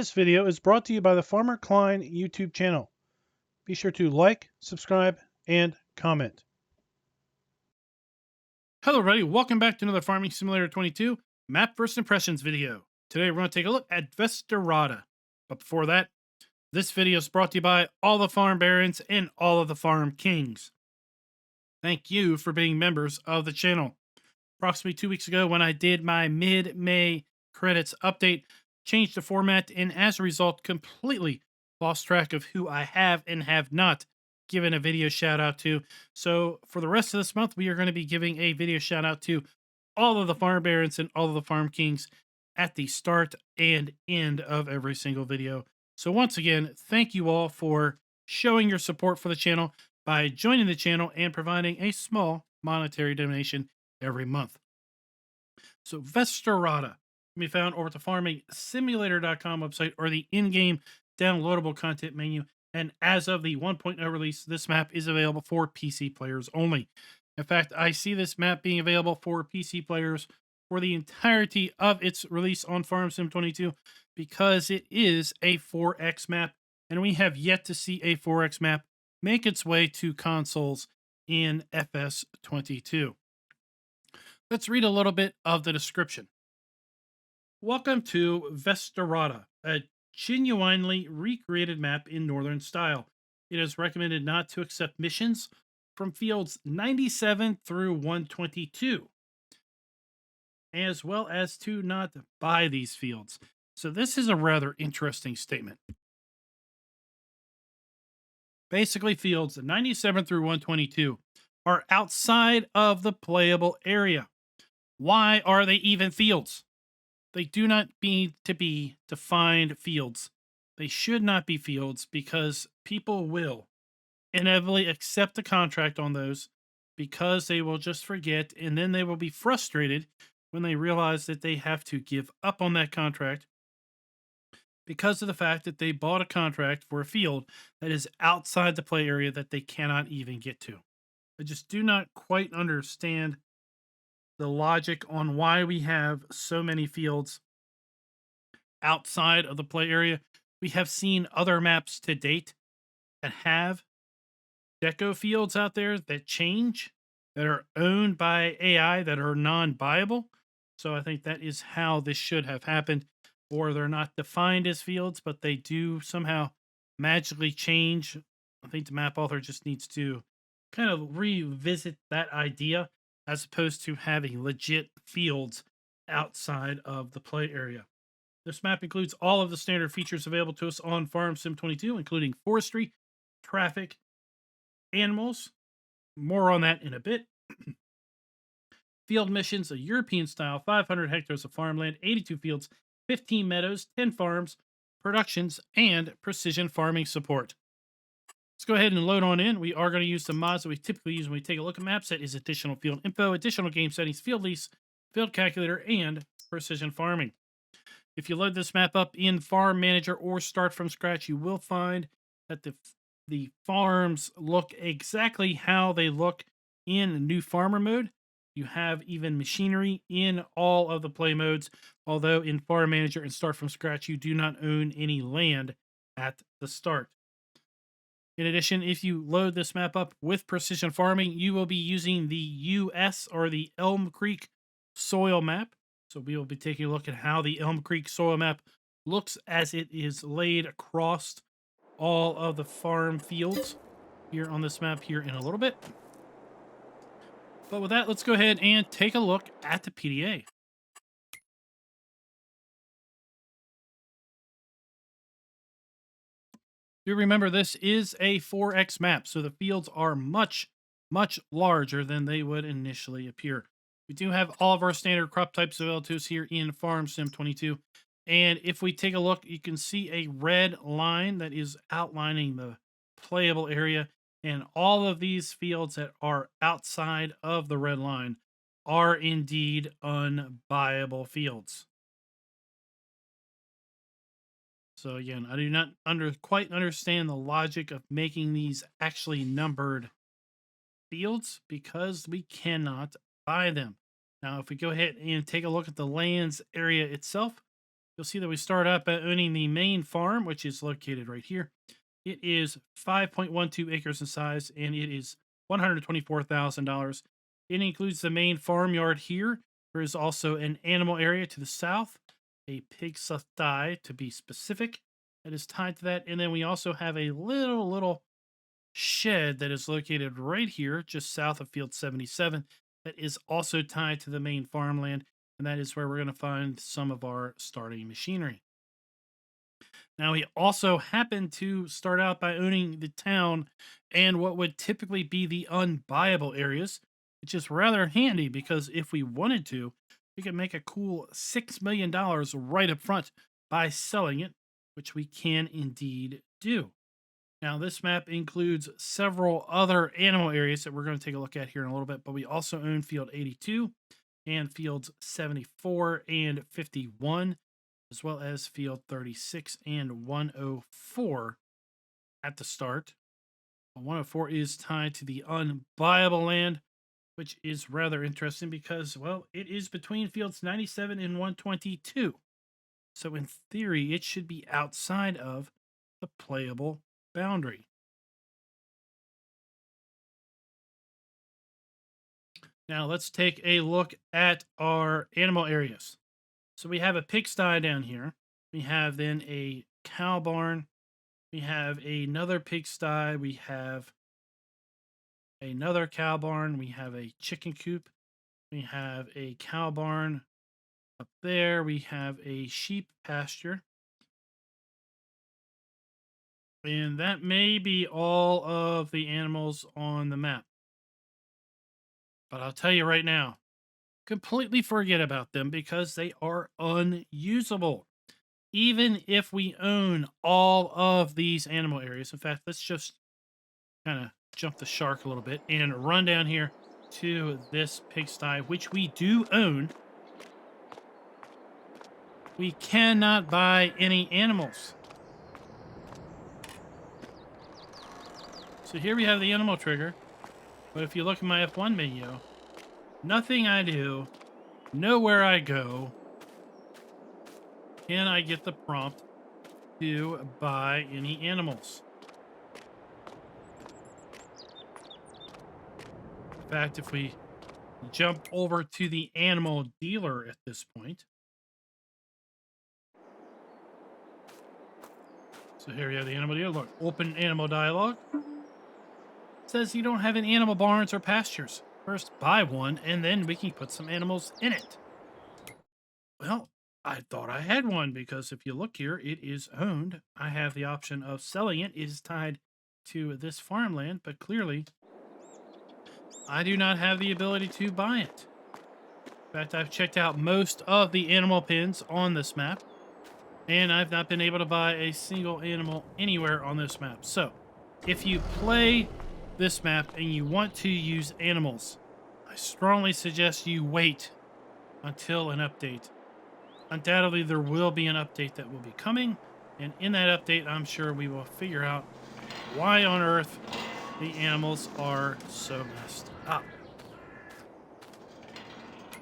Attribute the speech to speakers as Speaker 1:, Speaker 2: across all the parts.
Speaker 1: This video is brought to you by the Farmer Klein YouTube channel. Be sure to like, subscribe, and comment.
Speaker 2: Hello everybody, welcome back to another Farming Simulator 22 Map First Impressions video. Today we're going to take a look at Westerrade. But before that, this video is brought to you by all the farm barons and all of the farm kings. Thank you for being members of the channel. Approximately 2 weeks ago when I did my mid-May credits update, changed the format and as a result completely lost track of who I have and have not given a video shout out to. So for the rest of this month, we are going to be giving a video shout out to all of the farm barons and all of the farm kings at the start and end of every single video. So once again, thank you all for showing your support for the channel by joining the channel and providing a small monetary donation every month. So Westerrade can be found over at the farmingsimulator.com website or the in-game downloadable content menu. And as of the 1.0 release, this map is available for PC players only. In fact, I see this map being available for PC players for the entirety of its release on Farm Sim 22 because it is a 4X map, and we have yet to see a 4X map make its way to consoles in FS22. Let's read a little bit of the description. Welcome to Westerrade, a genuinely recreated map in Northern style. It is recommended not to accept missions from fields 97 through 122, as well as to not buy these fields. So this is a rather interesting statement. Basically, fields 97 through 122 are outside of the playable area. Why are they even fields? They do not need to be defined fields. They should not be fields because people will inevitably accept a contract on those because they will just forget, and then they will be frustrated when they realize that they have to give up on that contract because of the fact that they bought a contract for a field that is outside the play area that they cannot even get to. I just do not quite understand the logic on why we have so many fields outside of the play area. We have seen other maps to date that have deco fields out there that change, that are owned by AI, that are non-buyable. So I think that is how this should have happened. Or they're not defined as fields, but they do somehow magically change. I think the map author just needs to kind of revisit that idea as opposed to having legit fields outside of the play area. This map includes all of the standard features available to us on Farm Sim 22, including forestry, traffic, animals. More on that in a bit. Field missions, a European style, 500 hectares of farmland, 82 fields, 15 meadows, 10 farms, productions, and precision farming support. Let's go ahead and load on in. We are going to use the mods that we typically use when we take a look at maps. That is additional field info, additional game settings, field lease, field calculator, and precision farming. If you load this map up in Farm Manager or start from scratch, you will find that the farms look exactly how they look in new farmer mode. You have even machinery in all of the play modes, although in Farm Manager and start from scratch, you do not own any land at the start. In addition, if you load this map up with precision farming, you will be using the US or the Elm Creek soil map. So we will be taking a look at how the Elm Creek soil map looks as it is laid across all of the farm fields here on this map here in a little bit. But with that, let's go ahead and take a look at the PDA. Do remember this is a 4X map, so the fields are much, much larger than they would initially appear. We do have all of our standard crop types available to us here in Farm Sim 22. And if we take a look, you can see a red line that is outlining the playable area. And all of these fields that are outside of the red line are indeed unbuyable fields. So again, I do not quite understand the logic of making these actually numbered fields because we cannot buy them. Now, if we go ahead and take a look at the lands area itself, you'll see that we start up by owning the main farm, which is located right here. It is 5.12 acres in size, and it is $124,000. It includes the main farmyard here. There is also an animal area to the south, a pig sty to be specific, that is tied to that. And then we also have a little shed that is located right here, just south of Field 77, that is also tied to the main farmland. And that is where we're going to find some of our starting machinery. Now, we also happen to start out by owning the town and what would typically be the unbuyable areas, which is rather handy because if we wanted to, we could make a cool $6 million right up front by selling it, which we can indeed do. Now, this map includes several other animal areas that we're going to take a look at here in a little bit, but we also own Field 82 and Fields 74 and 51, as well as Field 36 and 104 at the start. 104 is tied to the unbuyable land, which is rather interesting because, well, it is between Fields 97 and 122. So, in theory, it should be outside of the playable boundary. Now, let's take a look at our animal areas. So we have a pigsty down here. We have then a cow barn. We have another pigsty. We have another cow barn. We have a chicken coop. We have a cow barn up there. We have a sheep pasture. And that may be all of the animals on the map. But I'll tell you right now, completely forget about them because they are unusable. Even if we own all of these animal areas, in fact, let's just kind of jump the shark a little bit and run down here to this pigsty, which we do own. We cannot buy any animals. So here we have the animal trigger. But if you look at my F1 menu, nothing I do, nowhere I go, can I get the prompt to buy any animals. In fact, if we jump over to the animal dealer at this point. So here you have the animal dealer. Look, open animal dialogue. It says you don't have any animal barns or pastures. First, buy one, and then we can put some animals in it. Well, I thought I had one because if you look here, it is owned. I have the option of selling it. It is tied to this farmland, but clearly I do not have the ability to buy it. In fact, I've checked out most of the animal pens on this map, and I've not been able to buy a single animal anywhere on this map. So, if you play this map and you want to use animals, I strongly suggest you wait until an update. Undoubtedly, there will be an update that will be coming, and in that update, I'm sure we will figure out why on earth the animals are so messed up.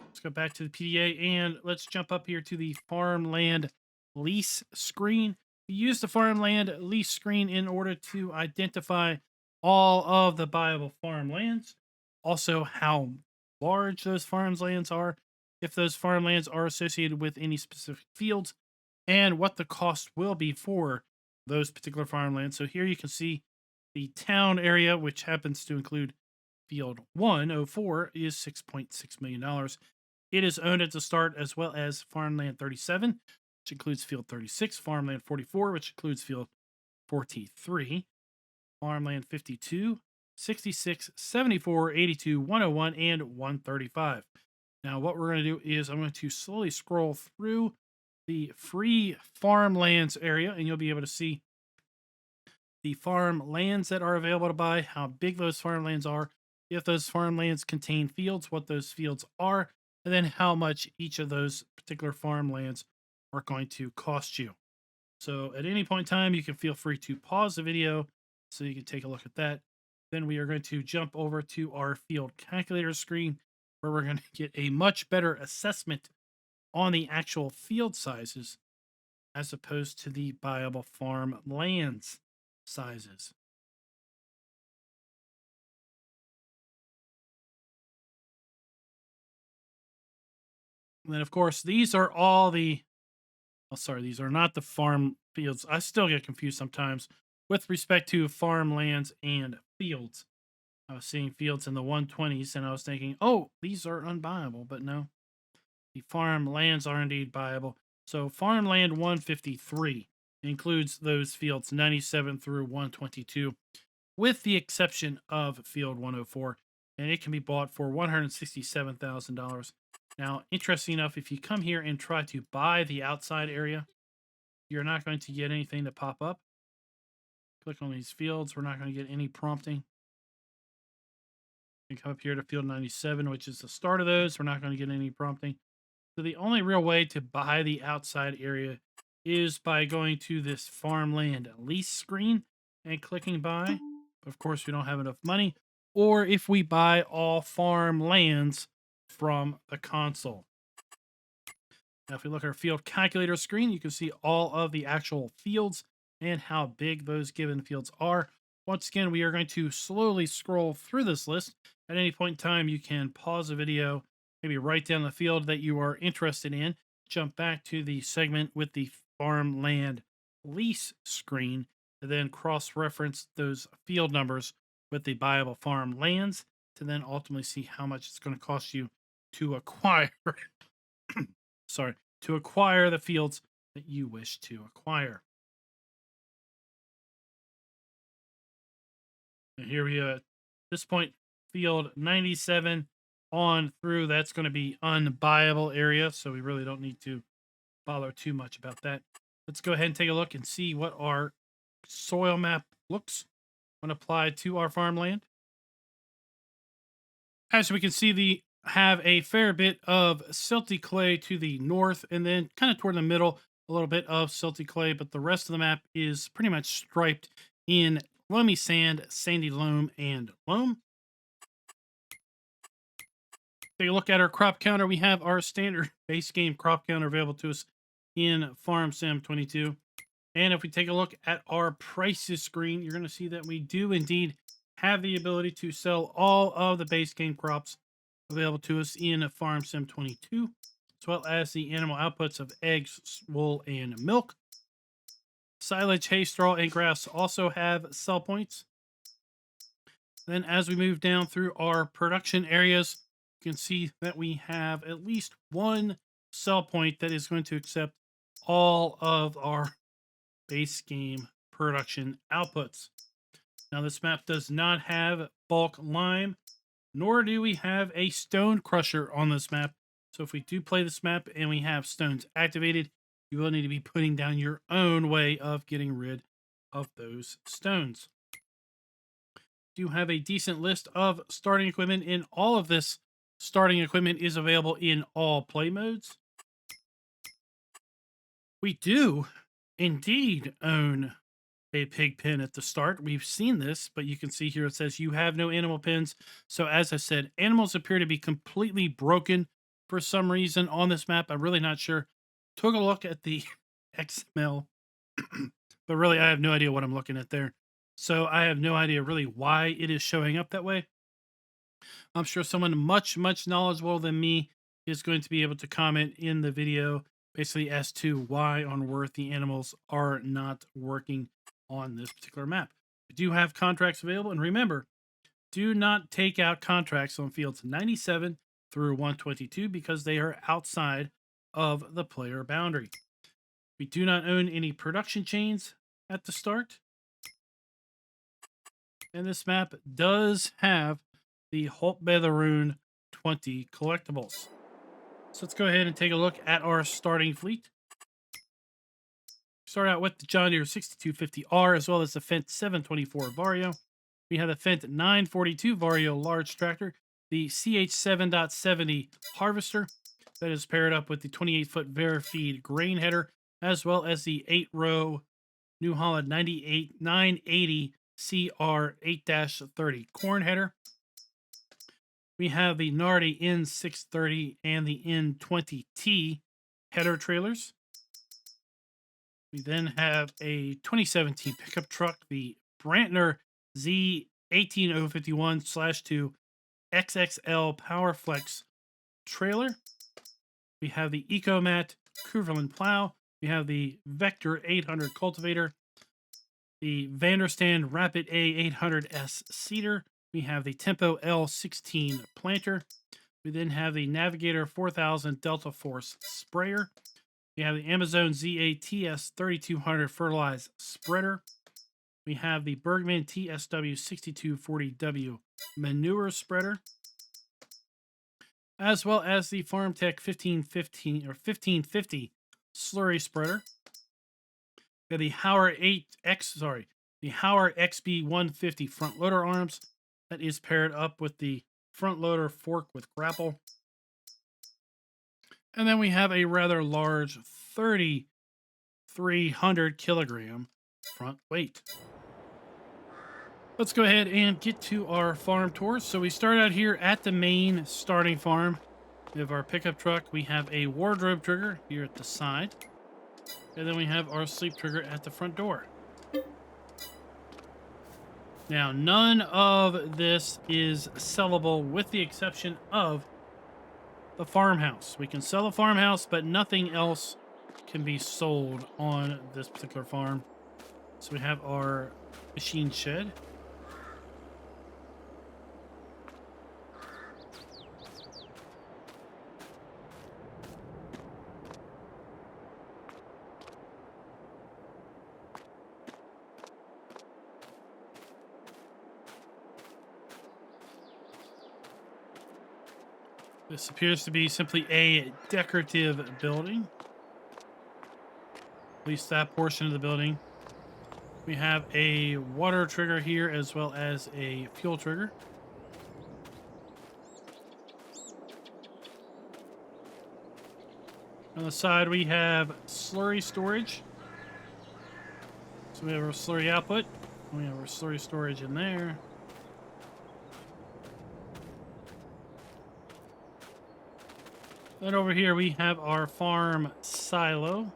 Speaker 2: Let's go back to the PDA and let's jump up here to the farmland lease screen. We use the farmland lease screen in order to identify all of the buyable farmlands, also how large those farmlands are, if those farmlands are associated with any specific fields, and what the cost will be for those particular farmlands. So here you can see the town area, which happens to include Field 104, is $6.6 million. It is owned at the start, as well as Farmland 37, which includes Field 36, Farmland 44, which includes Field 43, Farmland 52, 66, 74, 82, 101, and 135. Now, what we're going to do is I'm going to slowly scroll through the free farmlands area, and you'll be able to see the farmlands that are available to buy, how big those farmlands are, if those farmlands contain fields, what those fields are, and then how much each of those particular farmlands are going to cost you. So at any point in time, you can feel free to pause the video so you can take a look at that. Then we are going to jump over to our field calculator screen where we're going to get a much better assessment on the actual field sizes as opposed to the buyable farm lands sizes. And then, of course, these are all the, oh, sorry, these are not the farm fields. I still get confused sometimes with respect to farmlands and fields. I was seeing fields in the 120s and I was thinking, oh, these are unbuyable. But no, the farmlands are indeed buyable. So farmland 153 includes those fields 97 through 122, with the exception of field 104, and it can be bought for $167,000. Now, interesting enough, if you come here and try to buy the outside area, you're not going to get anything to pop up. Click on these fields. We're not going to get any prompting. You come up here to field 97, which is the start of those. We're not going to get any prompting. So the only real way to buy the outside area is by going to this farmland lease screen and clicking buy. Of course, we don't have enough money. Or if we buy all farmlands from the console. Now, if we look at our field calculator screen, you can see all of the actual fields and how big those given fields are. Once again, we are going to slowly scroll through this list. At any point in time, you can pause the video, maybe write down the field that you are interested in, jump back to the segment with the farmland lease screen, and then cross-reference those field numbers with the buyable farm lands to then ultimately see how much it's going to cost you to acquire sorry, to acquire the fields that you wish to acquire. And here we are at this point, field 97 on through, that's going to be unbuyable area, so we really don't need to bother too much about that. Let's go ahead and take a look and see what our soil map looks when applied to our farmland. As we can see, the have a fair bit of silty clay to the north, and then kind of toward the middle, a little bit of silty clay, but the rest of the map is pretty much striped in loamy sand, sandy loam, and loam. Take a look at our crop counter. We have our standard base game crop counter available to us in Farm Sim 22. And if we take a look at our prices screen, you're going to see that we do indeed have the ability to sell all of the base game crops available to us in Farm Sim 22, as well as the animal outputs of eggs, wool, and milk. Silage, hay, straw, and grass also have sell points. Then as we move down through our production areas, you can see that we have at least one sell point that is going to accept all of our base game production outputs. Now, this map does not have bulk lime, nor do we have a stone crusher on this map. So if we do play this map and we have stones activated, you will need to be putting down your own way of getting rid of those stones. Do have a decent list of starting equipment, and all of this starting equipment is available in all play modes. We do indeed own a pig pen at the start. We've seen this, but you can see here it says you have no animal pens. So as I said, animals appear to be completely broken for some reason on this map. I'm really not sure. Took a look at the XML, but really I have no idea what I'm looking at there. So I have no idea really why it is showing up that way. I'm sure someone much knowledgeable than me is going to be able to comment in the video basically as to why on earth the animals are not working on this particular map. We do have contracts available, and remember, do not take out contracts on fields 97 through 122 because they are outside of the player boundary. We do not own any production chains at the start. And this map does have the Holtbetheroon 20 collectibles. So let's go ahead and take a look at our starting fleet. Start out with the John Deere 6250R as well as the Fendt 724 Vario. We have the Fendt 942 Vario large tractor, the CH7.70 harvester that is paired up with the 28-foot Verifeed grain header, as well as the 8-row New Holland 980 CR 8-30 corn header. We have the Nardi N630 and the N20T header trailers. We then have a 2017 pickup truck, the Brantner Z18051/2 XXL PowerFlex trailer. We have the EcoMat Cooverland plow. We have the Vector 800 cultivator, the Vanderstand Rapid A800S seeder. We have the Tempo L16 planter. We then have the Navigator 4000 Delta Force sprayer. We have the Amazon ZATS 3200 fertilized spreader. We have the Bergman TSW 6240W manure spreader, as well as the FarmTech 1550 slurry spreader. We have the Hauer XB 150 front loader arms that is paired up with the front loader fork with grapple. And then we have a rather large 3,300 kilogram front weight. Let's go ahead and get to our farm tours. So we start out here at the main starting farm. We have our pickup truck. We have a wardrobe trigger here at the side. And then we have our sleep trigger at the front door. Now, none of this is sellable with the exception of the farmhouse. We can sell a farmhouse, but nothing else can be sold on this particular farm. So we have our machine shed. This appears to be simply a decorative building. At least that portion of the building. We have a water trigger here as well as a fuel trigger. On the side we have slurry storage. So we have our slurry output. We have our slurry storage in there. Then over here we have our farm silo.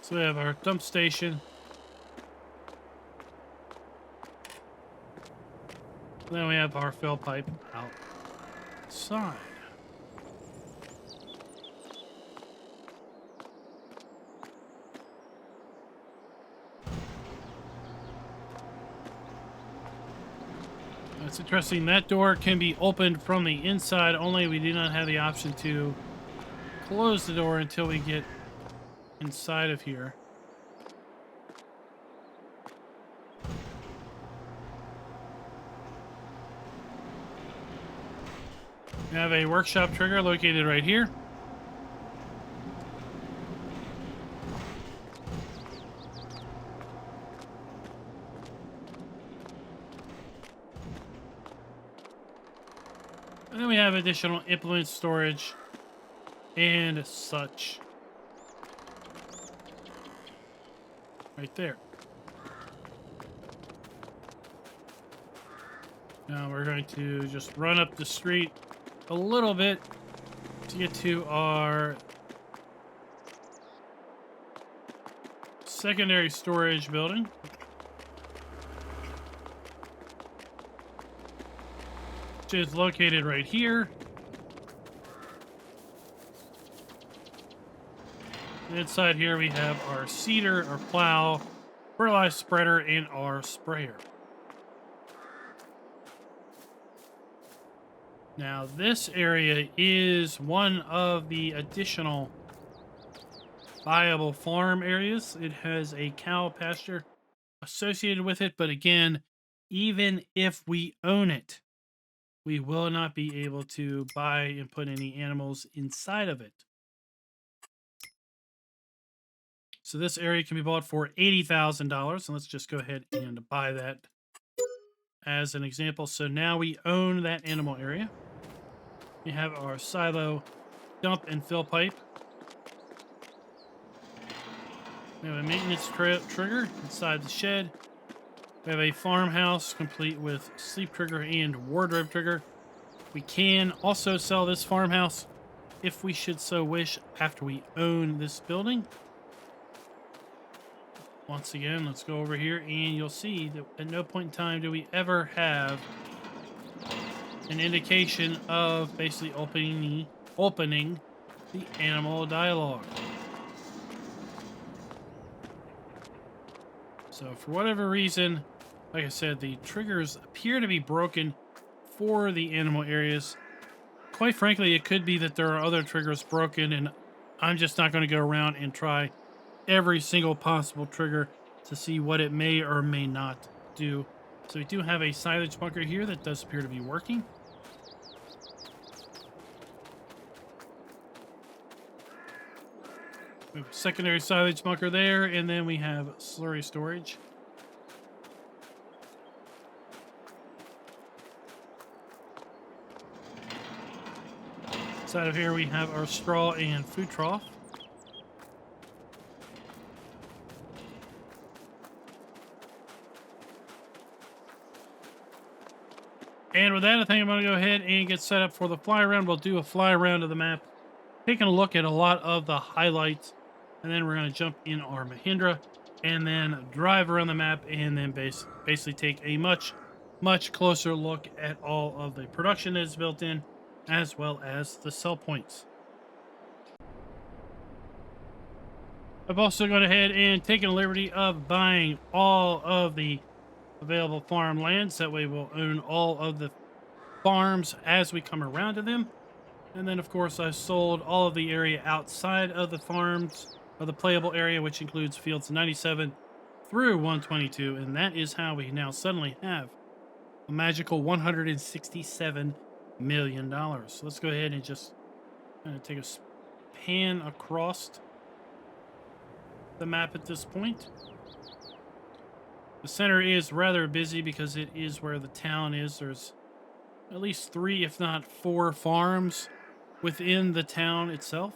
Speaker 2: So we have our dump station. Then we have our fill pipe outside. It's interesting, that door can be opened from the inside only. We do not have the option to close the door until we get inside of here. We have a workshop trigger located right here. And then we have additional implement storage and such right there. Now we're going to just run up the street a little bit to get to our secondary storage building. Which is located right here. And inside here we have our seeder, our plow, fertilizer spreader, and our sprayer. Now this area is one of the additional viable farm areas. It has a cow pasture associated with it, but again, even if we own it, we will not be able to buy and put any animals inside of it. So this area can be bought for $80,000. And let's just go ahead and buy that as an example. So now we own that animal area. We have our silo dump and fill pipe. We have a maintenance trigger inside the shed. We have a farmhouse complete with sleep trigger and wardrobe trigger. We can also sell this farmhouse if we should so wish after we own this building. Once again, let's go over here and you'll see that at no point in time do we ever have an indication of basically opening the animal dialogue. So for whatever reason, like I said, the triggers appear to be broken for the animal areas. Quite frankly, it could be that there are other triggers broken, and I'm just not going to go around and try every single possible trigger to see what it may or may not do. So we do have a silage bunker here that does appear to be working. We have a secondary silage bunker there, and then we have slurry storage. Inside of here we have our straw and food trough. And with that, I think I'm going to go ahead and get set up for the fly around. We'll do a fly around of the map, taking a look at a lot of the highlights, and then we're going to jump in our Mahindra and then drive around the map and then basically take a much closer look at all of the production that is built in, as well as the sell points. I've also gone ahead and taken the liberty of buying all of the available farmlands. That way we'll own all of the farms as we come around to them. And then, of course, I sold all of the area outside of the farms, of the playable area, which includes fields 97 through 122. And that is how we now suddenly have a magical $167 million. So let's go ahead and just kind of take a pan across the map at this point. The center is rather busy because it is where the town is. There's at least 3, if not 4 farms within the town itself.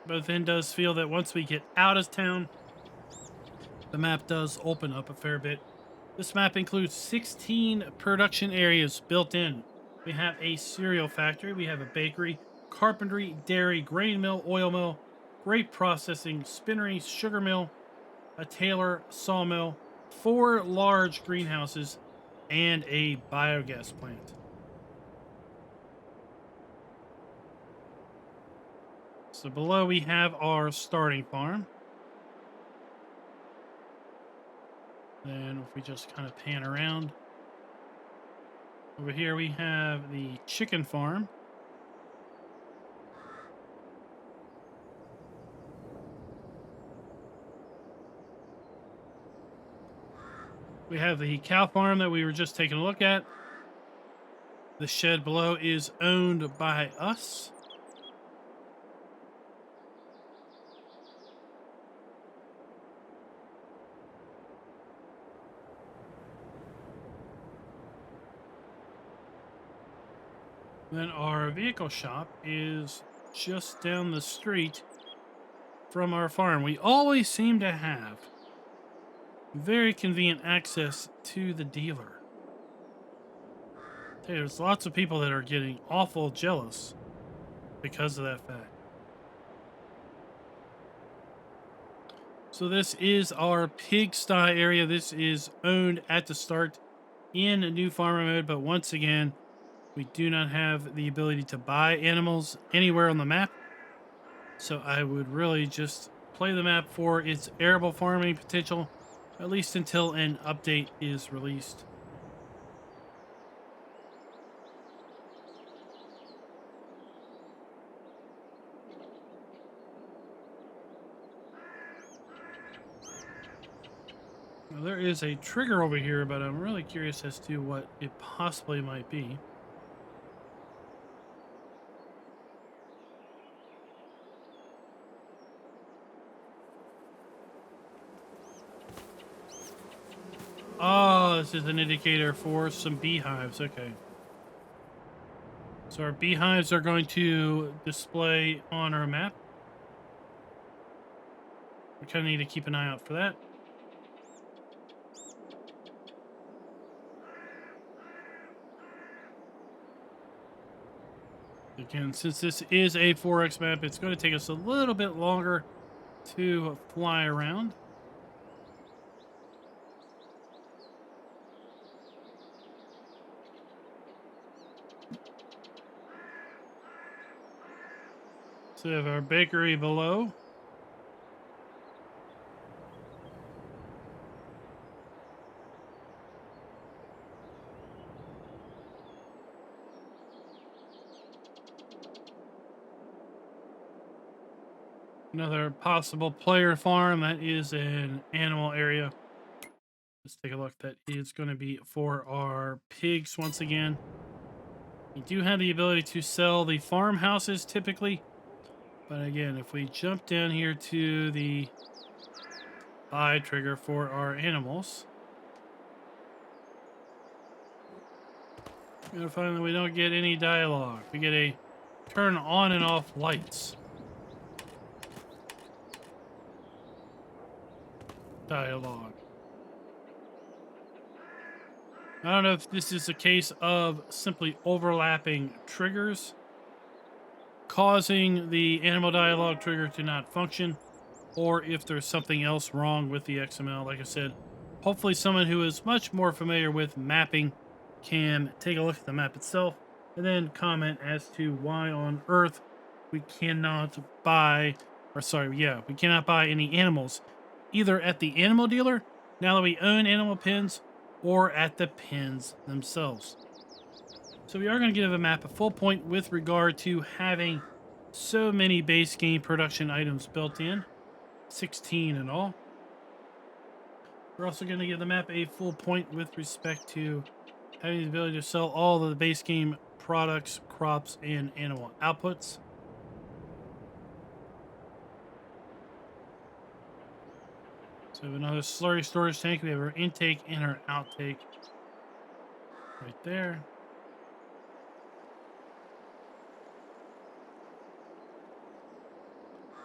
Speaker 2: But then does feel that once we get out of town, the map does open up a fair bit. This map includes 16 production areas built in. We have a cereal factory, we have a bakery, carpentry, dairy, grain mill, oil mill, grape processing, spinnery, sugar mill, a tailor, sawmill, 4 large greenhouses, and a biogas plant. So below we have our starting farm. Then if we just kind of pan around, over here we have the chicken farm. We have the cow farm that we were just taking a look at. The shed below is owned by us. Then our vehicle shop is just down the street from our farm. We always seem to have very convenient access to the dealer. There's lots of people that are getting awful jealous because of that fact. So this is our pigsty area. This is owned at the start in a new farmer mode, but once again, we do not have the ability to buy animals anywhere on the map. So I would really just play the map for its arable farming potential, at least until an update is released. Now, there is a trigger over here, but I'm really curious as to what it possibly might be. Oh, this is an indicator for some beehives. Okay. So our beehives are going to display on our map. We kind of need to keep an eye out for that. Again, since this is a 4X map, it's going to take us a little bit longer to fly around. So we have our bakery below. Another possible player farm, that is an animal area. Let's take a look. That is going to be for our pigs once again. You do have the ability to sell the farmhouses typically. But again, if we jump down here to the buy trigger for our animals, we're going to find that we don't get any dialogue. We get a turn on and off lights dialogue. I don't know if this is a case of simply overlapping triggers causing the animal dialogue trigger to not function, or if there's something else wrong with the XML. Like I said, hopefully someone who is much more familiar with mapping can take a look at the map itself and then comment as to why on earth we cannot buy, we cannot buy any animals, either at the animal dealer, now that we own animal pens, or at the pens themselves. So we are going to give a map a full point with regard to having so many base game production items built in, 16 in all. We're also going to give the map a full point with respect to having the ability to sell all of the base game products, crops, and animal outputs. So we have another slurry storage tank. We have our intake and our outtake right there.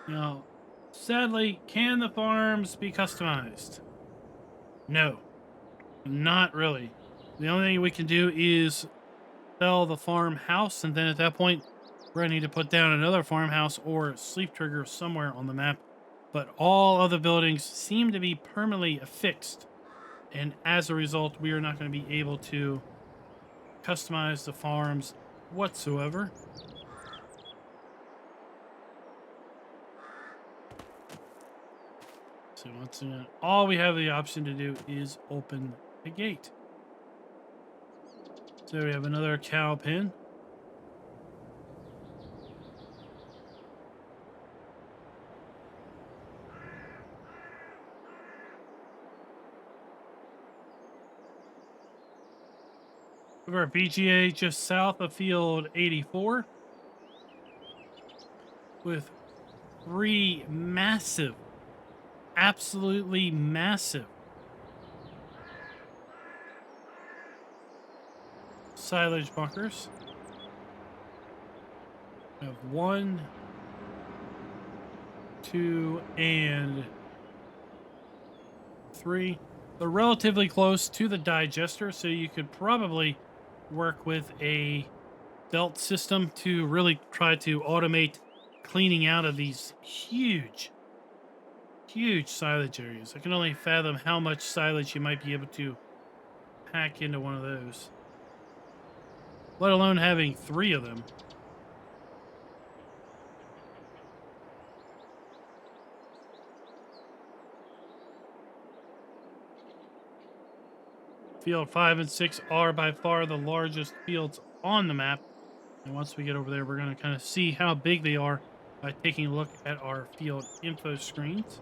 Speaker 2: Now, sadly, can the farms be customized? No, not really. The only thing we can do is sell the farmhouse, and then at that point, we're going to need to put down another farmhouse or sleep trigger somewhere on the map. But all other buildings seem to be permanently affixed, and as a result, we are not going to be able to customize the farms whatsoever. So once again, all we have the option to do is open the gate. So we have another cow pen. We have our BGA just south of field 84 with 3 massive, absolutely massive silage bunkers. We have 1, 2, and 3. They're relatively close to the digester, so you could probably work with a belt system to really try to automate cleaning out of these huge silage areas. I can only fathom how much silage you might be able to pack into one of those, let alone having 3 of them. Field 5 and 6 are by far the largest fields on the map. And once we get over there, we're going to kind of see how big they are by taking a look at our field info screens.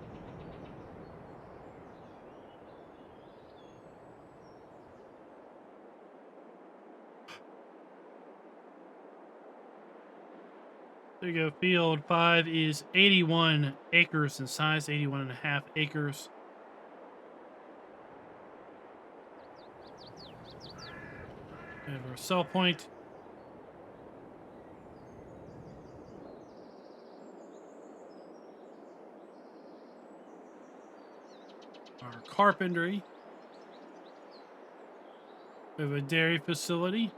Speaker 2: There you go. Field 5 is 81 acres in size, 81 and a half acres. We have our sell point. Our carpentry. We have a dairy facility.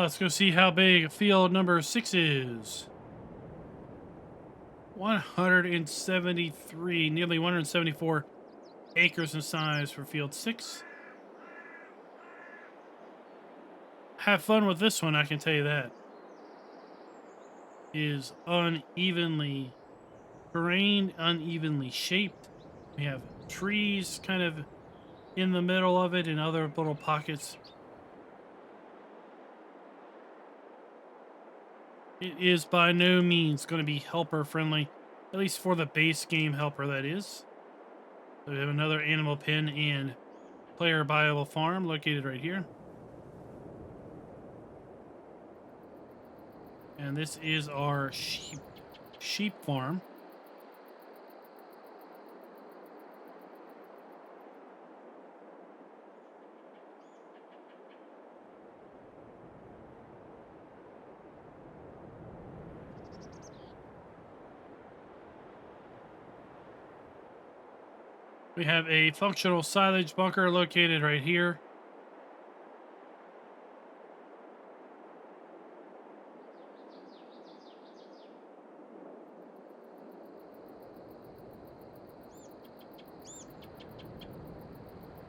Speaker 2: Let's go see how big field number 6 is. 173, nearly 174 acres in size for field 6. Have fun with this one, I can tell you that. Is unevenly terrain, unevenly shaped. We have trees kind of in the middle of it and other little pockets. It is by no means going to be helper friendly, at least for the base game helper, that is. So we have another animal pen and player buyable farm located right here. And this is our sheep farm. We have a functional silage bunker located right here.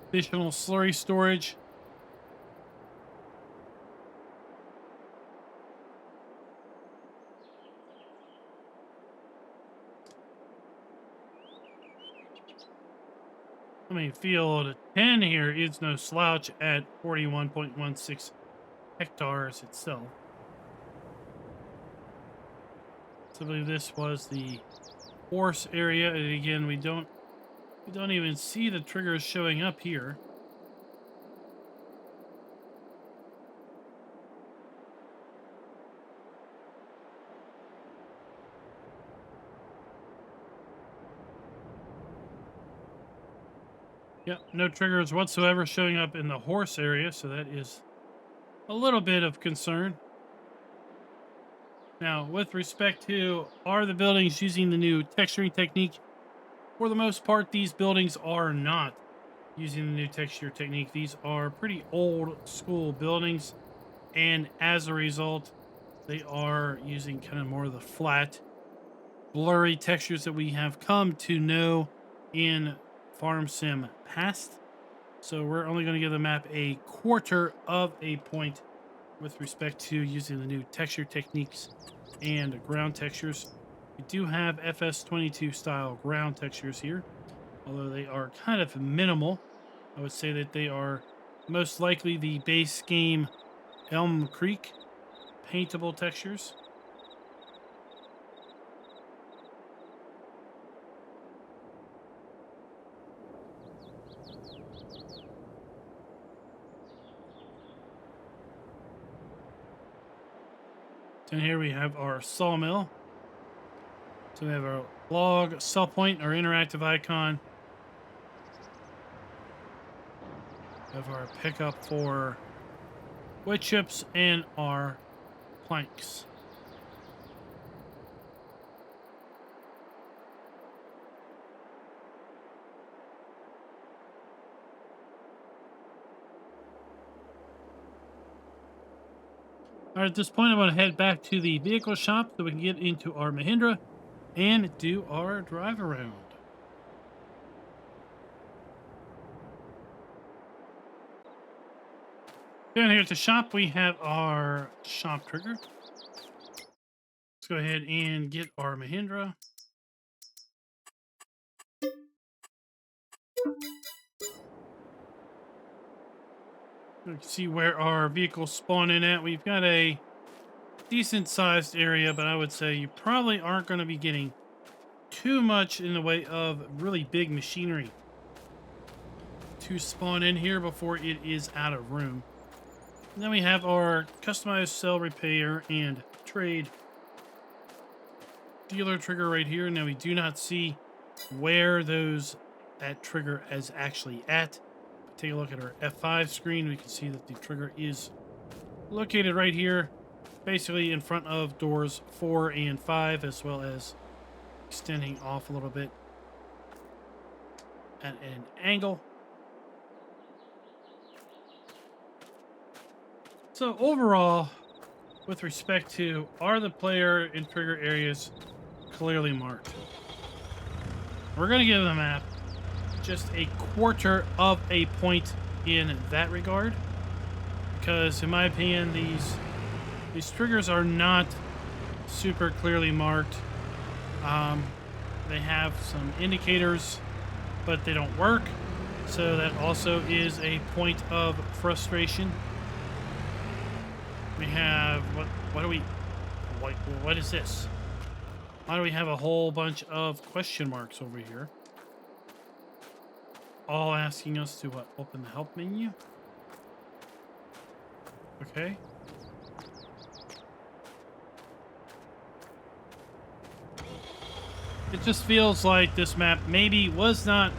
Speaker 2: Additional slurry storage. I mean, field 10 here is no slouch at 41.16 hectares itself. So I believe this was the horse area, and again, we don't even see the triggers showing up here. Yep, no triggers whatsoever showing up in the horse area, so that is a little bit of concern. Now, with respect to, are the buildings using the new texturing technique? For the most part, these buildings are not using the new texture technique. These are pretty old school buildings, and as a result, they are using kind of more of the flat, blurry textures that we have come to know in Farm Sim past. So we're only going to give the map a quarter of a point with respect to using the new texture techniques and ground textures. We do have FS22 style ground textures here, although they are kind of minimal. I would say that they are most likely the base game Elm Creek paintable textures. And here we have our sawmill. So we have our log sell point, our interactive icon. We have our pickup for wood chips and our planks. All right, at this point, I'm going to head back to the vehicle shop so we can get into our Mahindra and do our drive around. Down here at the shop, we have our shop trigger. Let's go ahead and get our Mahindra. You can see where our vehicles spawn in at. We've got a decent sized area, but I would say you probably aren't going to be getting too much in the way of really big machinery to spawn in here before it is out of room. And then we have our customized sell, repair, and trade dealer trigger right here. Now we do not see where that trigger is actually at. Take a look at our F5 screen. We can see that the trigger is located right here, basically in front of doors 4 and 5, as well as extending off a little bit at an angle. So overall, with respect to, are the player and trigger areas clearly marked? We're going to give the map just a quarter of a point in that regard, because in my opinion, these triggers are not super clearly marked. They have some indicators, but they don't work, so that also is a point of frustration. We have what is this? Why do we have a whole bunch of question marks over here? All asking us to what? Open the help menu? Okay. It just feels like this map maybe was not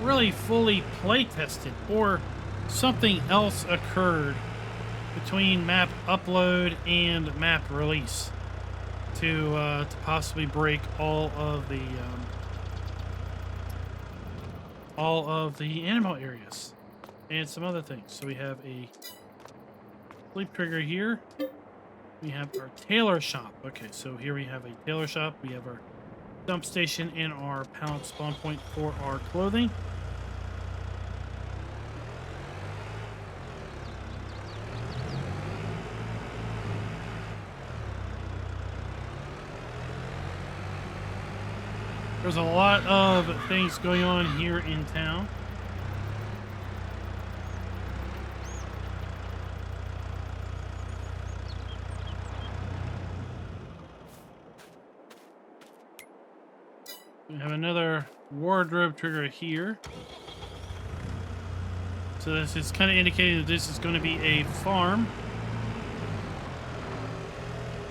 Speaker 2: really fully play tested, or something else occurred between map upload and map release to possibly break all of the animal areas and some other things. So we have a sleep trigger here. We have our tailor shop. Okay, so here we have a tailor shop. We have our dump station and our pallet spawn point for our clothing. There's a lot of things going on here in town. We have another wardrobe trigger here. So this is kind of indicating that this is going to be a farm.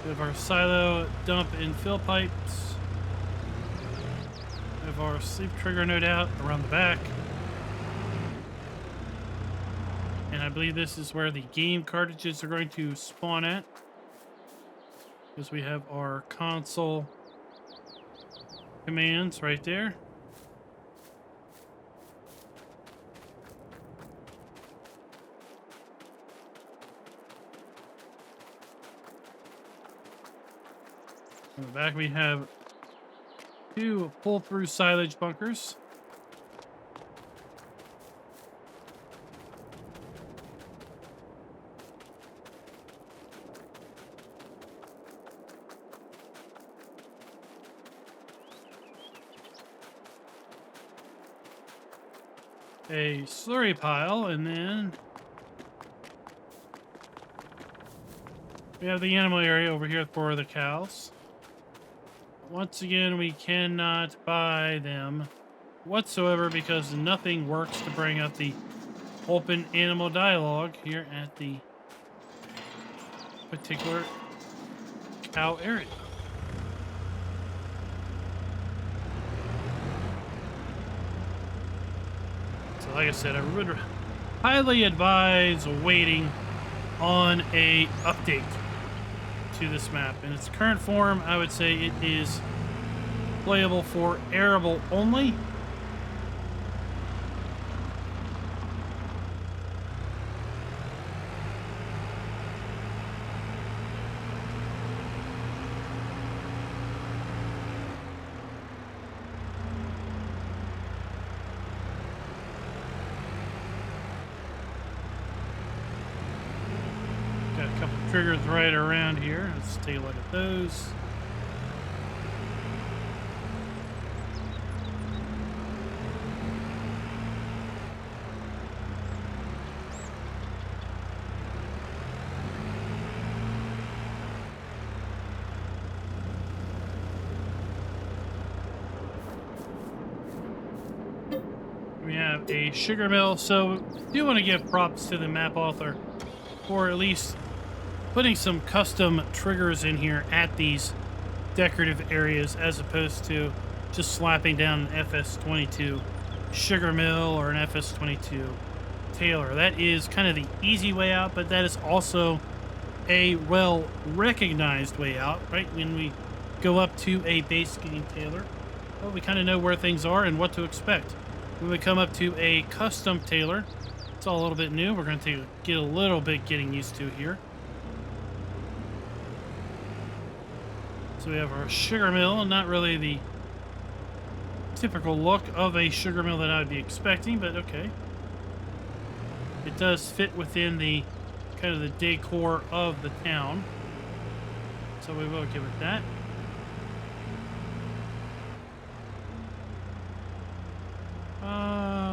Speaker 2: We have our silo, dump, and fill pipes. We have our sleep trigger, no doubt, around the back. And I believe this is where the game cartridges are going to spawn at, because we have our console commands right there. In the back we have two pull-through silage bunkers. A slurry pile, and then we have the animal area over here for the cows. Once again, we cannot buy them whatsoever because nothing works to bring up the open animal dialogue here at the particular cow area. So like I said, I would highly advise waiting on a update to this map. In its current form, I would say it is playable for arable only. Got a couple triggers right around here. Let's take a look at those. We have a sugar mill, so I do want to give props to the map author for at least putting some custom triggers in here at these decorative areas, as opposed to just slapping down an FS22 sugar mill or an FS22 tailor. That is kind of the easy way out, but that is also a well-recognized way out, right? When we go up to a base game tailor, well, we kind of know where things are and what to expect. When we come up to a custom tailor, It's all a little bit new. We're going to get a little bit getting used to here. So we have our sugar mill, not really the typical look of a sugar mill that I would be expecting, but okay. It does fit within the kind of the decor of the town. So we will give it that.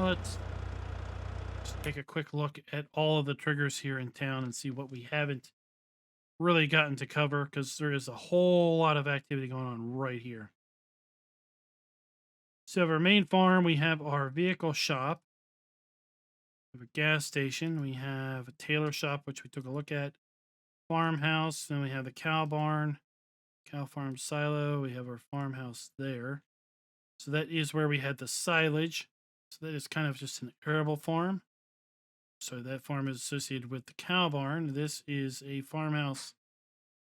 Speaker 2: Let's just take a quick look at all of the triggers here in town and see what we haven't really gotten to cover, because there is a whole lot of activity going on right here. So our main farm, we have our vehicle shop. We have a gas station. We have a tailor shop, which we took a look at. Farmhouse. Then we have the cow barn, cow farm silo. We have our farmhouse there. So that is where we had the silage. So that is kind of just an arable farm. So that farm is associated with the cow barn. This is a farmhouse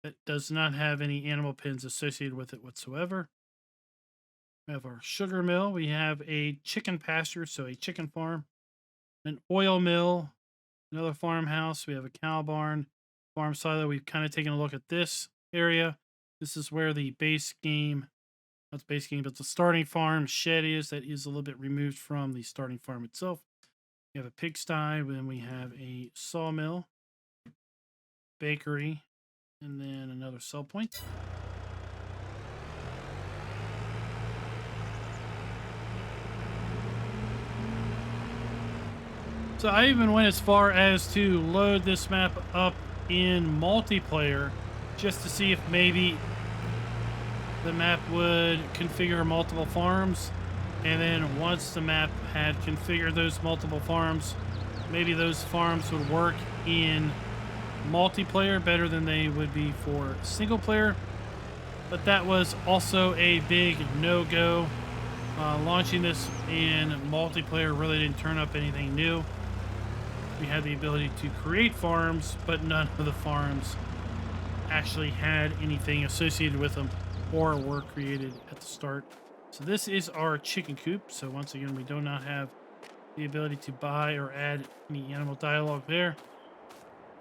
Speaker 2: that does not have any animal pens associated with it whatsoever. We have our sugar mill. We have a chicken pasture, so a chicken farm, an oil mill, another farmhouse. We have a cow barn, farm silo. We've kind of taken a look at this area. This is where the base game, not the base game, but the starting farm shed is. That is a little bit removed from the starting farm itself. We have a pigsty, then we have a sawmill, bakery, and then another sell point. So I even went as far as to load this map up in multiplayer just to see if maybe the map would configure multiple farms. And then once the map had configured those multiple farms, maybe those farms would work in multiplayer better than they would be for single player. But that was also a big no-go. Launching this in multiplayer really didn't turn up anything new. We had the ability to create farms, but none of the farms actually had anything associated with them or were created at the start. So this is our chicken coop. So once again, we do not have the ability to buy or add any animal dialogue there.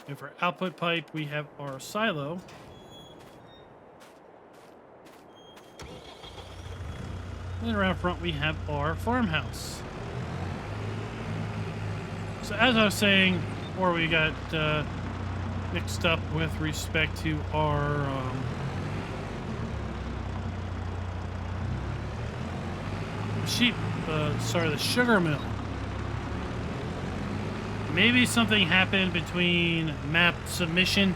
Speaker 2: We have our output pipe. We have our silo. And then around front, we have our farmhouse. So as I was saying, before we got mixed up with respect to our the sugar mill. Maybe something happened between map submission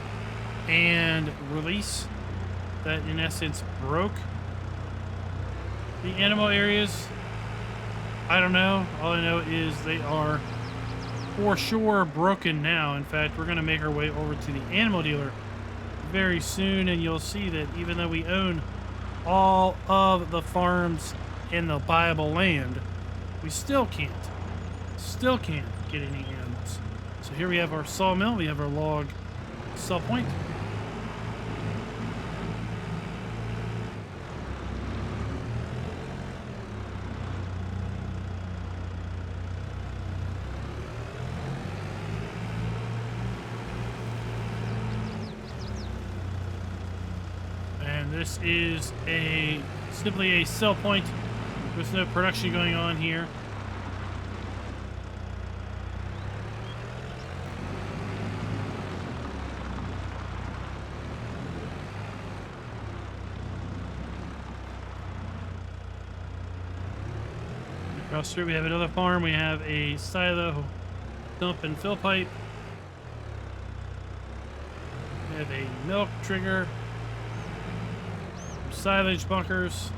Speaker 2: and release that in essence broke the animal areas. I don't know. All I know is they are for sure broken now. In fact, we're going to make our way over to the animal dealer very soon, and you'll see that even though we own all of the farms in the buyable land, we still can't get any animals. So here we have our sawmill, we have our log sell point. This is simply a sell point. There's no production going on here. Across the street we have another farm. We have a silo, dump and fill pipe. We have a milk trigger. Silage bunkers.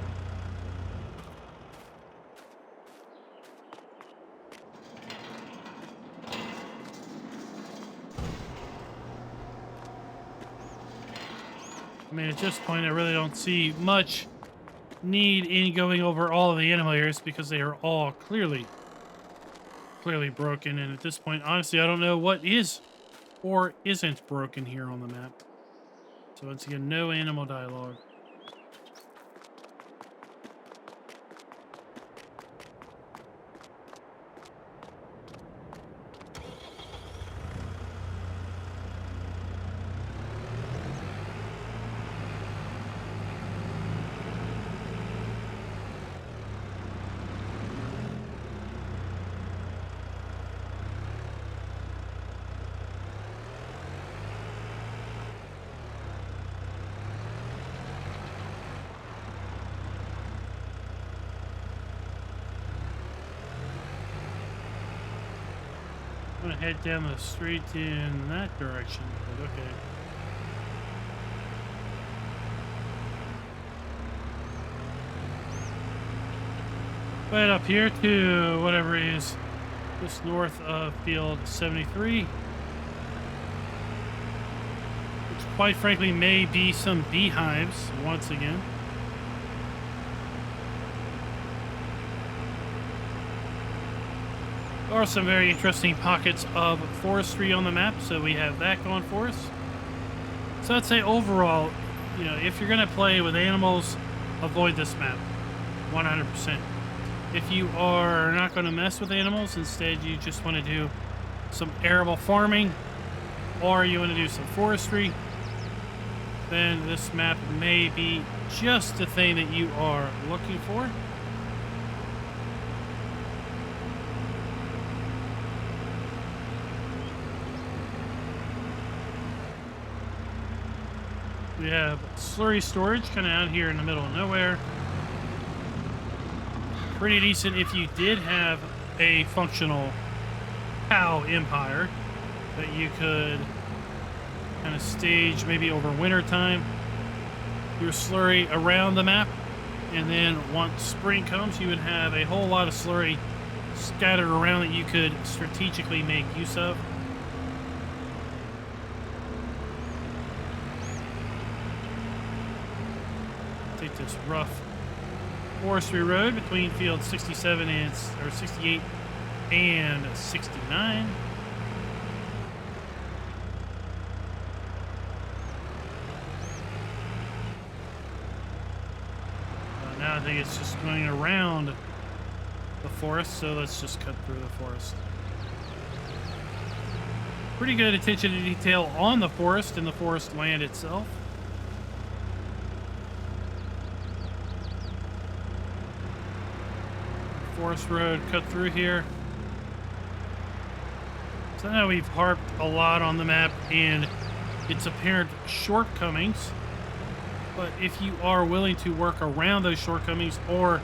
Speaker 2: I mean, at this point, I really don't see much need in going over all of the animal areas because they are all clearly broken. And at this point, honestly, I don't know what is or isn't broken here on the map. So once again, no animal dialogue. I'm gonna head down the street in that direction, but okay. Right up here to whatever is just north of field 73. Which quite frankly may be some beehives once again. There are some very interesting pockets of forestry on the map, so we have that going for us. So I'd say overall, you know, if you're going to play with animals, avoid this map 100%. If you are not going to mess with animals, instead you just want to do some arable farming, or you want to do some forestry, then this map may be just the thing that you are looking for. We have slurry storage kind of out here in the middle of nowhere. Pretty decent if you did have a functional cow empire that you could kind of stage maybe over winter time. Your slurry around the map, and then once spring comes, you would have a whole lot of slurry scattered around that you could strategically make use of. Take this rough forestry road between field 67 and or 68 and 69. Now I think it's just going around the forest, so let's just cut through the forest. Pretty good attention to detail on the forest and the forest land itself. Forest road cut through here. So now we've harped a lot on the map and its apparent shortcomings. But if you are willing to work around those shortcomings, or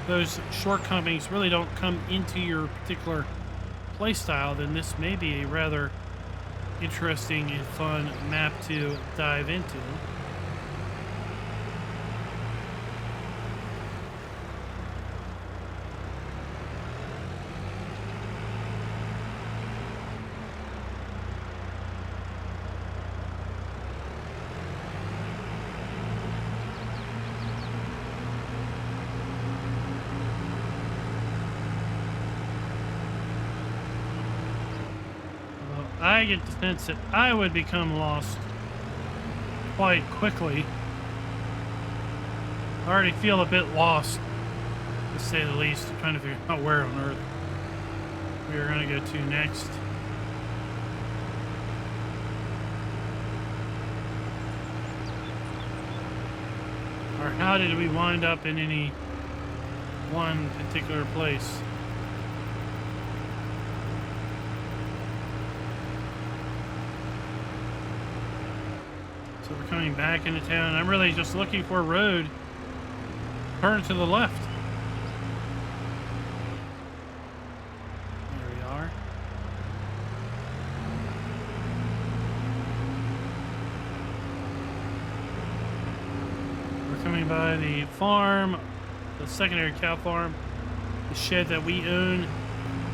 Speaker 2: those shortcomings really don't come into your particular playstyle, then this may be a rather interesting and fun map to dive into. I get the sense that I would become lost quite quickly. I already feel a bit lost, to say the least. I'm trying to figure out where on earth we are going to go to next. Or how did we wind up in any one particular place? So we're coming back into town. I'm really just looking for a road. Turn to the left. There we are. We're coming by the farm, the secondary cow farm, the shed that we own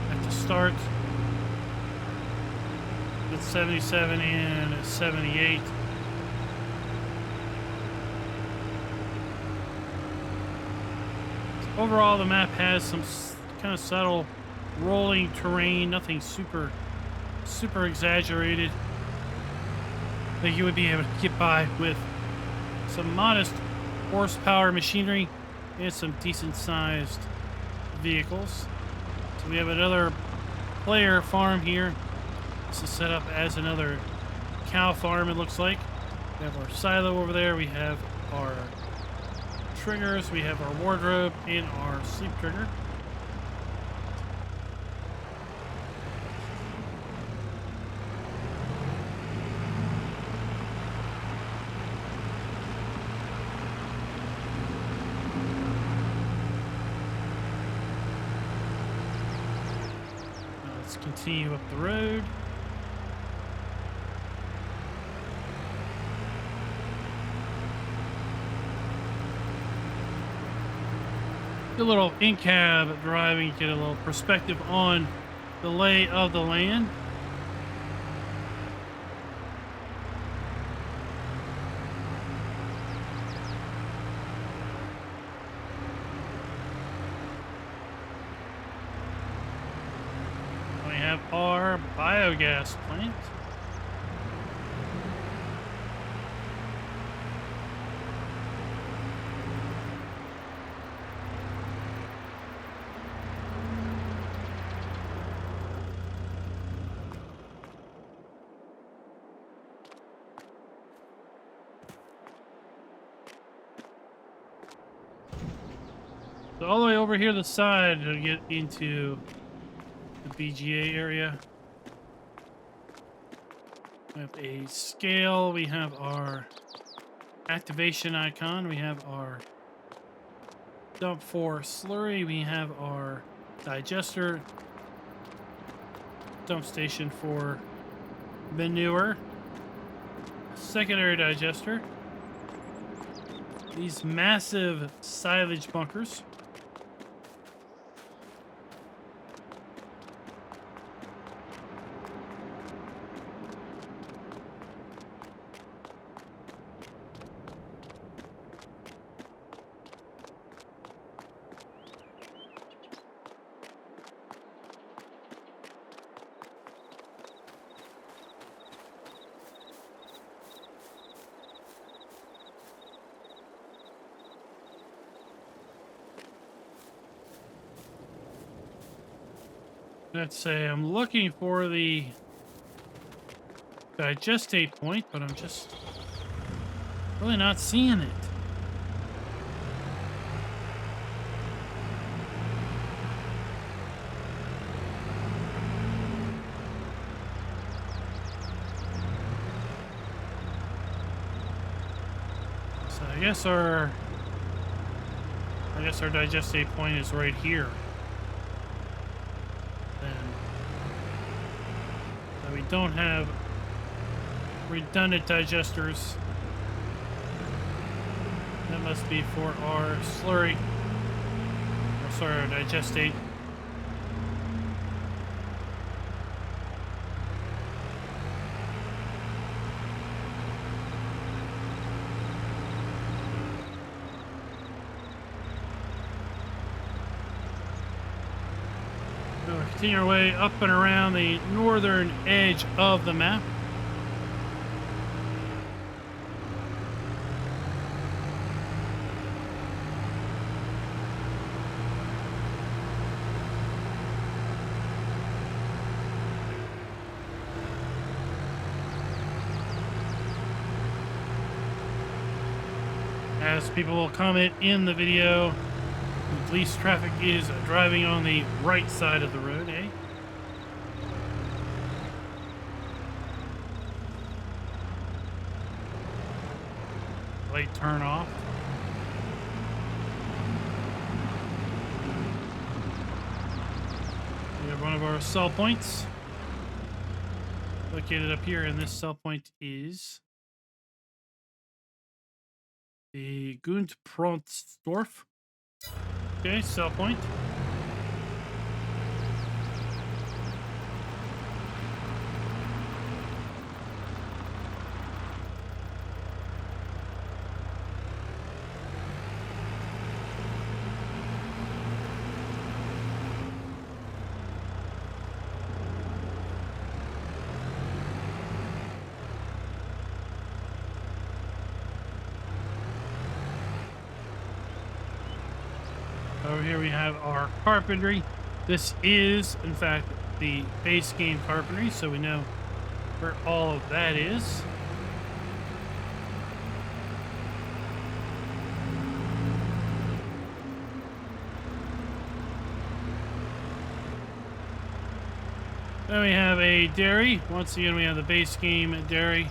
Speaker 2: at the start. It's 77 and 78. Overall, the map has some kind of subtle rolling terrain, nothing super exaggerated that you would be able to get by with some modest horsepower machinery and some decent sized vehicles. So we have another player farm here. This is set up as another cow farm, it looks like. We have our silo over there. We have our triggers, we have our wardrobe and our sleep trigger. Continue up the road. A little in-cab driving, get a little perspective on the lay of the land. We have our biogas plant. So all the way over here to the side to get into the BGA area. We have a scale. We have our activation icon. We have our dump for slurry. We have our digester. Dump station for manure. Secondary digester. These massive silage bunkers. Let's say I'm looking for the digestate point, but I'm just really not seeing it. So I guess our digestate point is right here. We don't have redundant digesters. That must be for our slurry. Or sorry, our digestate. We'll continue our way up and around the northern edge of the map. As people will comment in the video, police traffic is driving on the right side of the road, eh? Light turn off. We have one of our sell points located up here, and this sell point is the Gundpronsdorf. Okay, sell point. Over here we have our carpentry. This is, in fact, the base game carpentry, so we know where all of that is. Then we have a dairy. Once again, we have the base game dairy.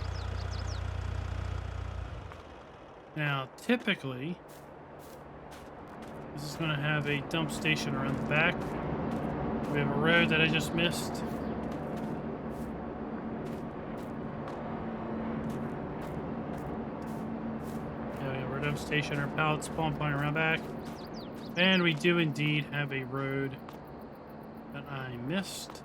Speaker 2: Now, typically, this is going to have a dump station around the back. We have a road that I just missed. rev station, our pallet spawn point around back. And we do indeed have a road that I missed.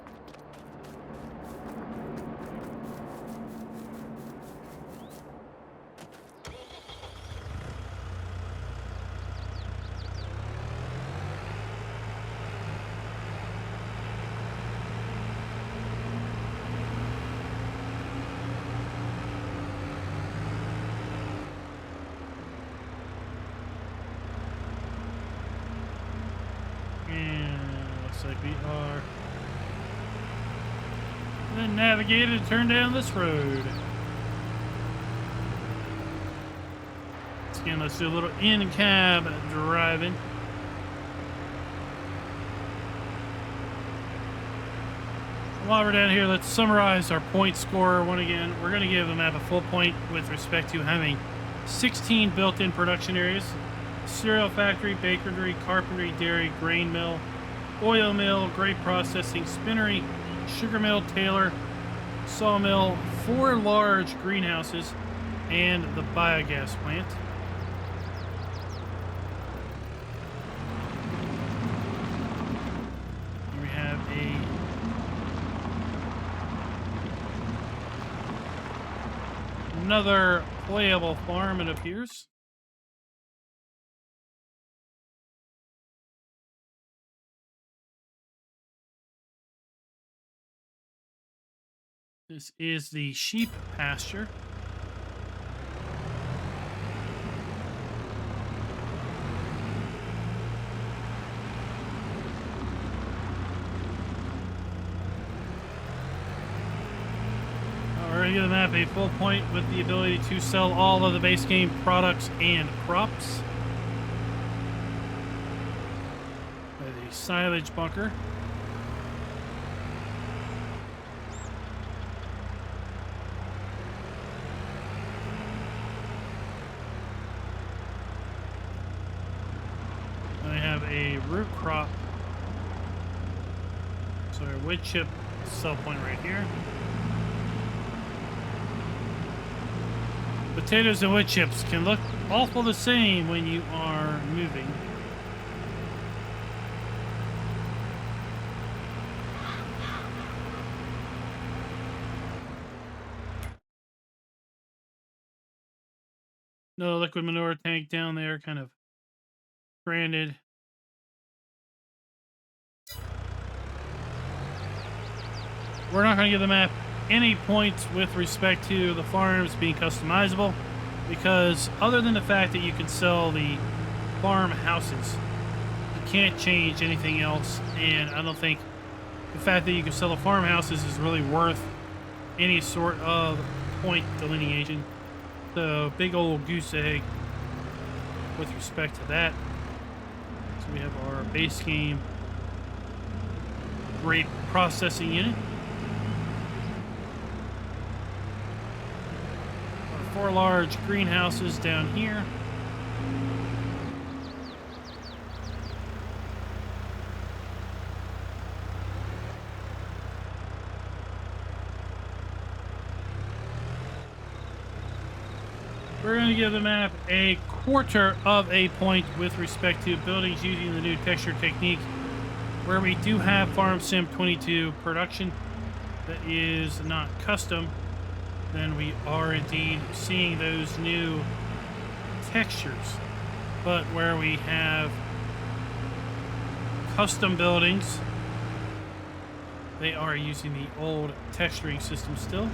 Speaker 2: Like we are then navigated and turn down this road. Again, let's do a little in-cab driving. While we're down here, let's summarize our point score. One again, we're going to give the map a full point with respect to having 16 built-in production areas: cereal factory, bakery, carpentry, dairy, grain mill, oil mill, grape processing, spinnery, sugar mill, tailor, sawmill, 4 large greenhouses, and the biogas plant. Here we have another playable farm, it appears. This is the sheep pasture. We're going to give the map a full point with the ability to sell all of the base game products and crops. The silage bunker. A root crop, so our wood chip sell point right here. Potatoes and wood chips can look awful the same when you are moving. No liquid manure tank down there, kind of stranded. We're not going to give the map any points with respect to the farms being customizable, because other than the fact that you can sell the farm houses, you can't change anything else, and I don't think the fact that you can sell the farmhouses is really worth any sort of point delineation. The big old goose egg with respect to that. So we have our base game grape processing unit. Our 4 large greenhouses down here. We're going to give the map a quarter of a point with respect to buildings using the new texture technique, where we do have Farm Sim 22 production that is not custom. Then we are indeed seeing those new textures. But where we have custom buildings, they are using the old texturing system still.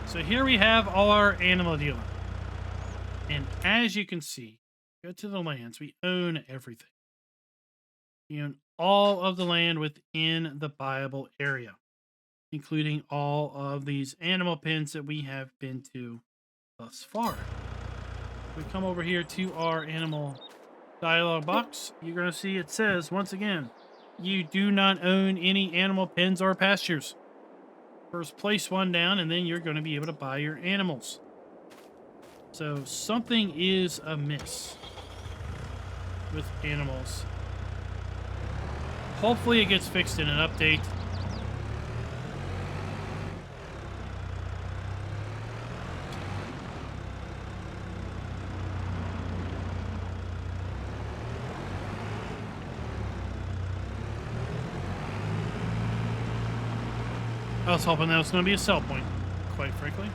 Speaker 2: So here we have all our animal dealer. And as you can see, go to the lands, we own everything. We own all of the land within the buyable area, including all of these animal pens that we have been to thus far. We come over here to our animal dialog box. You're going to see it says, once again, you do not own any animal pens or pastures. First, place one down, and then you're going to be able to buy your animals. So something is amiss with animals. Hopefully it gets fixed in an update. I was hoping that was going to be a sell point, quite frankly.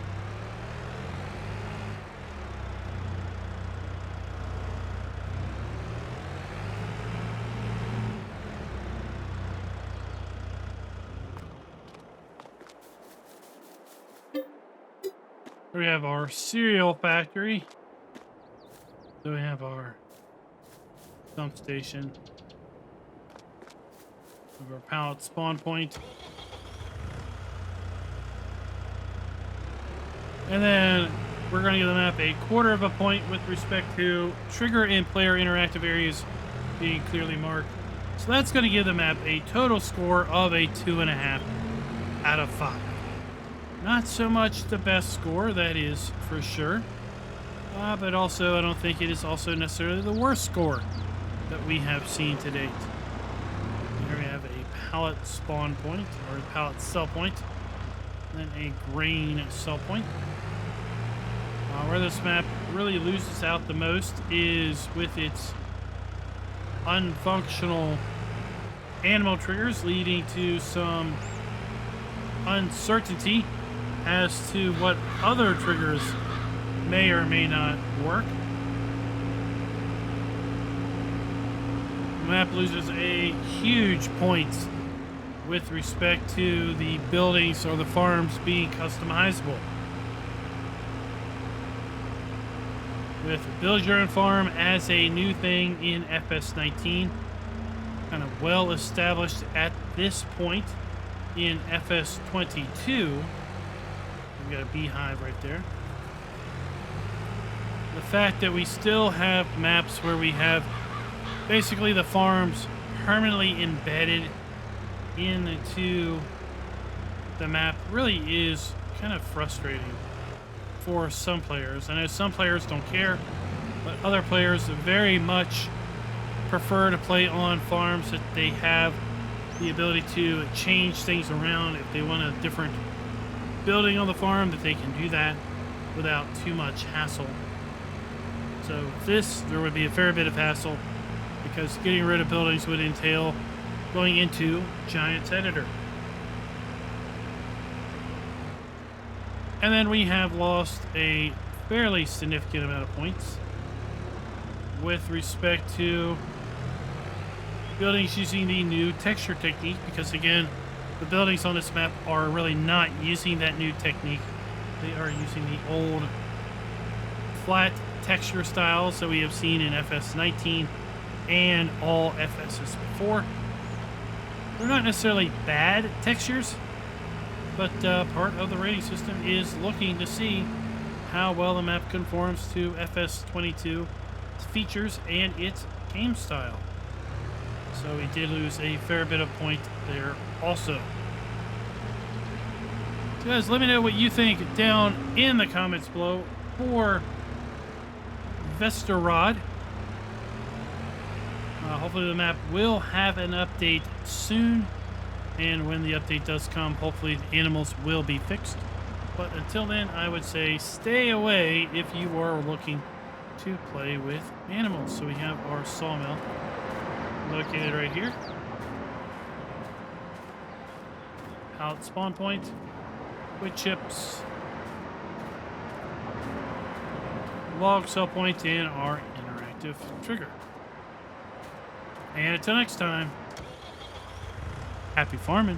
Speaker 2: We have our cereal factory. So we have our dump station. We have our pallet spawn point. And then we're going to give the map a quarter of a point with respect to trigger and player interactive areas being clearly marked. So that's going to give the map a total score of a 2.5 out of 5. Not so much the best score, that is for sure. But also, I don't think it is also necessarily the worst score that we have seen to date. Here we have a pallet spawn point, or a pallet sell point, and then a grain sell point. Where this map really loses out the most is with its unfunctional animal triggers, leading to some uncertainty as to what other triggers may or may not work. The map loses a huge point with respect to the buildings or the farms being customizable. With Build Your Own Farm as a new thing in FS19, kind of well established at this point in FS22. We've got a beehive right there. The fact that we still have maps where we have basically the farms permanently embedded into the map really is kind of frustrating for some players. I know some players don't care, but other players very much prefer to play on farms that they have the ability to change things around. If they want a different building on the farm, that they can do that without too much hassle. So this, there would be a fair bit of hassle because getting rid of buildings would entail going into Giants Editor. And then we have lost a fairly significant amount of points with respect to buildings using the new texture technique, because again, the buildings on this map are really not using that new technique. They are using the old flat texture styles that we have seen in FS19 and all FSs before. They're not necessarily bad textures, but part of the rating system is looking to see how well the map conforms to FS22 features and its game style. So we did lose a fair bit of point there also. So guys, let me know what you think down in the comments below for Westerrade. Hopefully the map will have an update soon, and when the update does come, hopefully the animals will be fixed. But until then, I would say stay away if you are looking to play with animals. So we have our sawmill located right here. Pallet spawn point, wood chips, log sell point, and our interactive trigger. And until next time, happy farming.